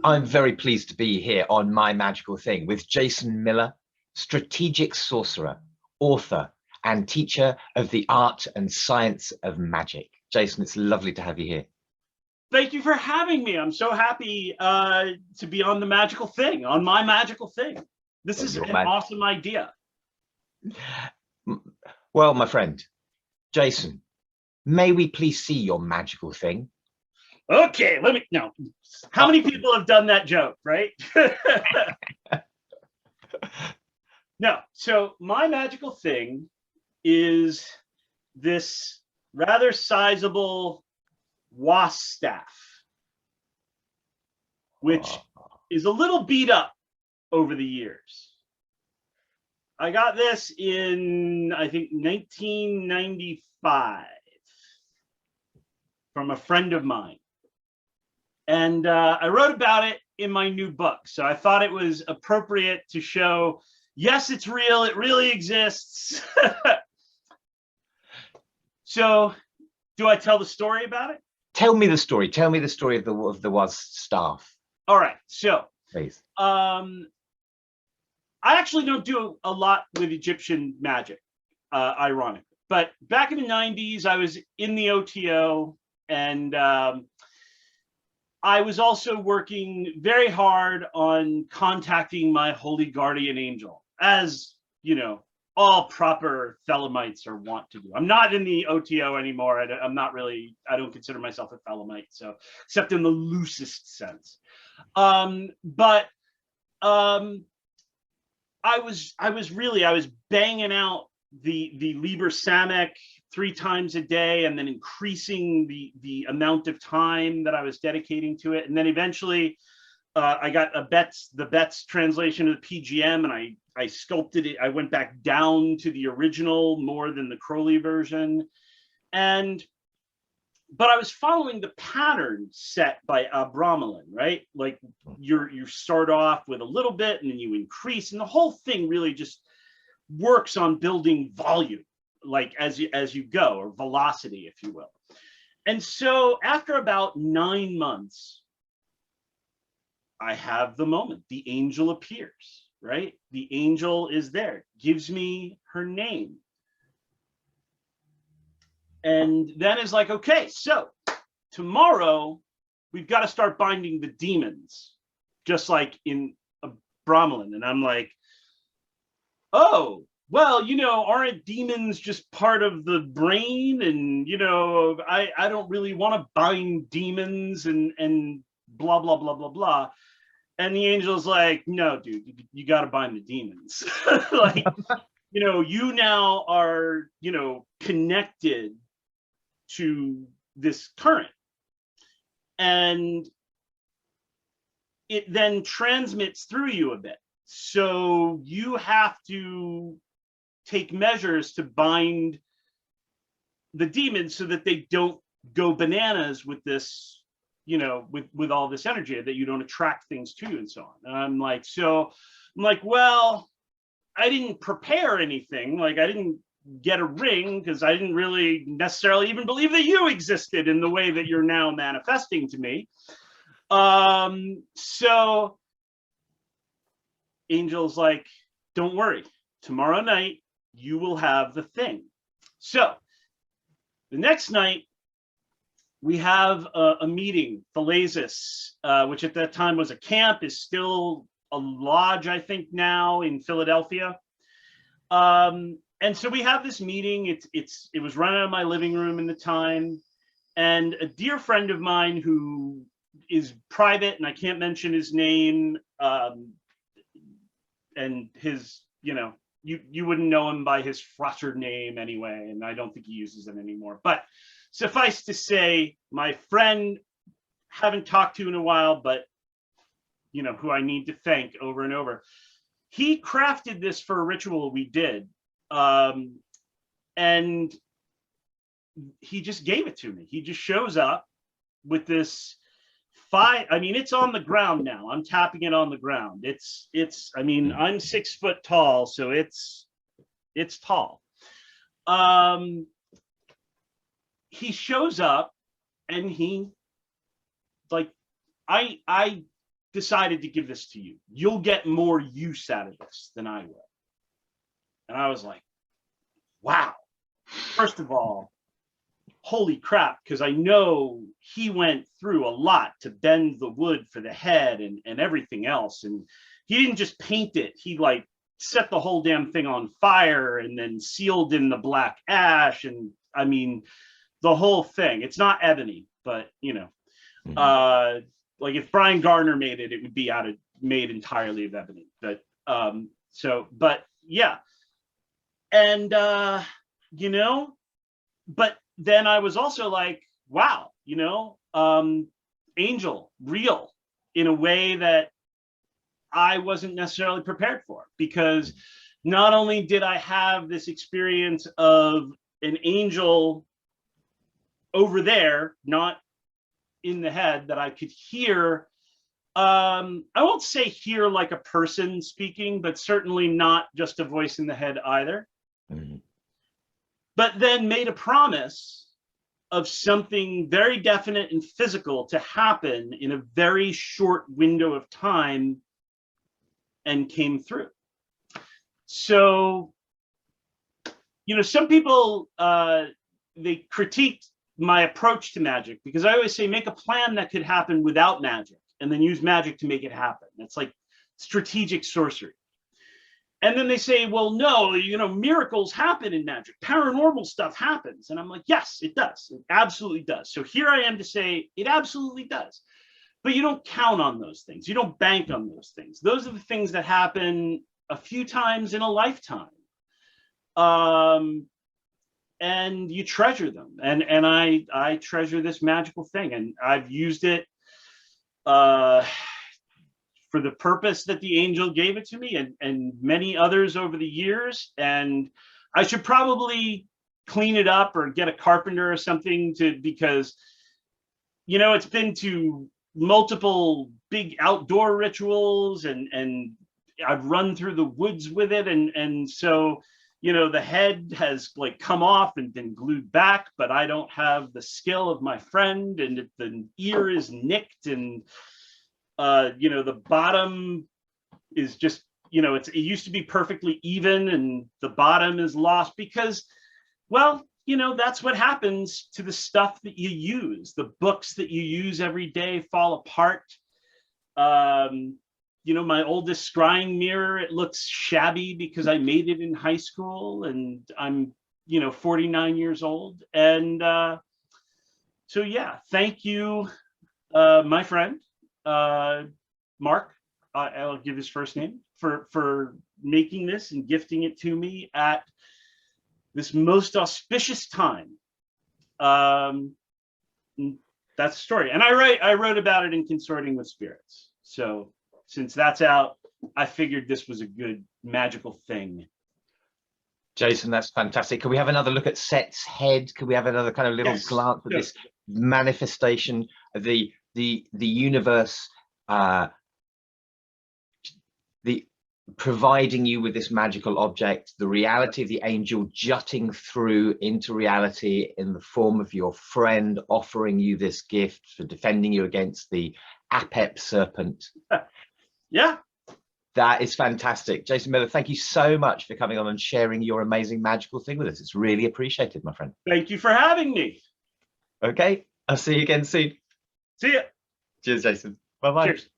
I'm very pleased to be here on My Magical Thing with Jason Miller, strategic sorcerer, author, and teacher of the art and science of magic. Jason, it's lovely to have you here. Thank you for having me. I'm so happy to be on The Magical Thing, on My Magical Thing. This is an awesome idea. Well, my friend, Jason, may we please see your magical thing? Okay, let me know. How many people have done that joke, right? No, so my magical thing is this rather sizable wasp staff, which is a little beat up over the years. I got this in, I think, 1995 from a friend of mine. And I wrote about it in my new book. So I thought it was appropriate to show, yes, it's real. It really exists. So do I tell the story about it? Tell me the story. Tell me the story of the wasp staff. All right. So please. I actually don't do a lot with Egyptian magic, ironically. But back in the 90s, I was in the OTO, and I was also working very hard on contacting my holy guardian angel, as you know, all proper Thelemites are wont to do. I'm not in the OTO anymore. I'm not really, I don't consider myself a Thelemite, so except in the loosest sense. I was banging out the Liber Samek 3 times a day, and then increasing the amount of time that I was dedicating to it. And then eventually I got the Betts translation of the PGM, and I sculpted it. I went back down to the original more than the Crowley version. But I was following the pattern set by Abramelin, right? Like you start off with a little bit and then you increase, and the whole thing really just works on building volume, like as you go, or velocity, if you will. And so after about 9 months, I have the moment. The angel appears, right? The angel is there, gives me her name. And then is like, okay, so tomorrow we've got to start binding the demons, just like in Abramelin. And I'm like, oh, well, you know, aren't demons just part of the brain? And, you know, I don't really want to bind demons and blah, blah, blah, blah, blah. And the angel's like, no, dude, you got to bind the demons. Like, you know, you now are, you know, connected to this current, and it then transmits through you a bit. So you have to take measures to bind the demons so that they don't go bananas with this, you know, with all this energy, that you don't attract things to you and so on. And I'm like, well, I didn't prepare anything. Like, I didn't get a ring because I didn't really necessarily even believe that you existed in the way that you're now manifesting to me. So angel's like, don't worry, tomorrow night you will have the thing. So the next night we have a meeting, Thalasis, which at that time was a camp, is still a lodge, I think, now in Philadelphia. And so we have this meeting. It was run out of my living room in the time, and a dear friend of mine who is private, and I can't mention his name, and his, you know, you wouldn't know him by his Frosser name anyway, and I don't think he uses it anymore. But suffice to say, my friend, haven't talked to in a while, but you know, who I need to thank over and over, he crafted this for a ritual we did. And he just gave it to me. He just shows up with this I mean, it's on the ground now. I'm tapping it on the ground. I mean, I'm 6 foot tall, so it's tall. He shows up and he, like, I decided to give this to you. You'll get more use out of this than I will. And I was like, wow. First of all, holy crap, because I know he went through a lot to bend the wood for the head and everything else. And he didn't just paint it. He like set the whole damn thing on fire and then sealed in the black ash. And I mean, the whole thing. It's not ebony, but you know, like if Brian Garner made it, it would be made entirely of ebony. But but yeah. And you know, but then I was also like, wow, you know, Angel, real in a way that I wasn't necessarily prepared for, because not only did I have this experience of an angel over there, not in the head, that I could hear, I won't say hear like a person speaking, but certainly not just a voice in the head either. Mm-hmm. But then made a promise of something very definite and physical to happen in a very short window of time, and came through. So, you know, some people, they critiqued my approach to magic, because I always say, make a plan that could happen without magic and then use magic to make it happen. That's like strategic sorcery. And then they say, well, no, you know, miracles happen in magic. Paranormal stuff happens. And I'm like, yes, it does. It absolutely does. So here I am to say it absolutely does. But you don't count on those things. You don't bank on those things. Those are the things that happen a few times in a lifetime. And you treasure them. And I treasure this magical thing. And I've used it for the purpose that the angel gave it to me, and many others over the years. And I should probably clean it up or get a carpenter or something because, you know, it's been to multiple big outdoor rituals, and I've run through the woods with it. And so, you know, the head has like come off and been glued back, but I don't have the skill of my friend, and the ear is nicked, and you know, the bottom is just, you know, it used to be perfectly even, and the bottom is lost because, well, you know, that's what happens to the stuff that you use. The books that you use every day fall apart. You know, my oldest scrying mirror, it looks shabby because I made it in high school, and I'm, you know, 49 years old. And so, yeah, thank you, my friend, Mark, I'll give his first name, for making this and gifting it to me at this most auspicious time. That's the story. And I wrote about it in Consorting with Spirits. So since that's out, I figured this was a good magical thing. Jason, that's fantastic. Can we have another look at Set's head? Can we have another kind of little glance at this manifestation of the universe, the providing you with this magical object, the reality of the angel jutting through into reality in the form of your friend offering you this gift for defending you against the Apep serpent. Yeah. That is fantastic. Jason Miller, thank you so much for coming on and sharing your amazing magical thing with us. It's really appreciated, my friend. Thank you for having me. Okay, I'll see you again soon. See ya. Cheers, Jason. Bye-bye. Cheers.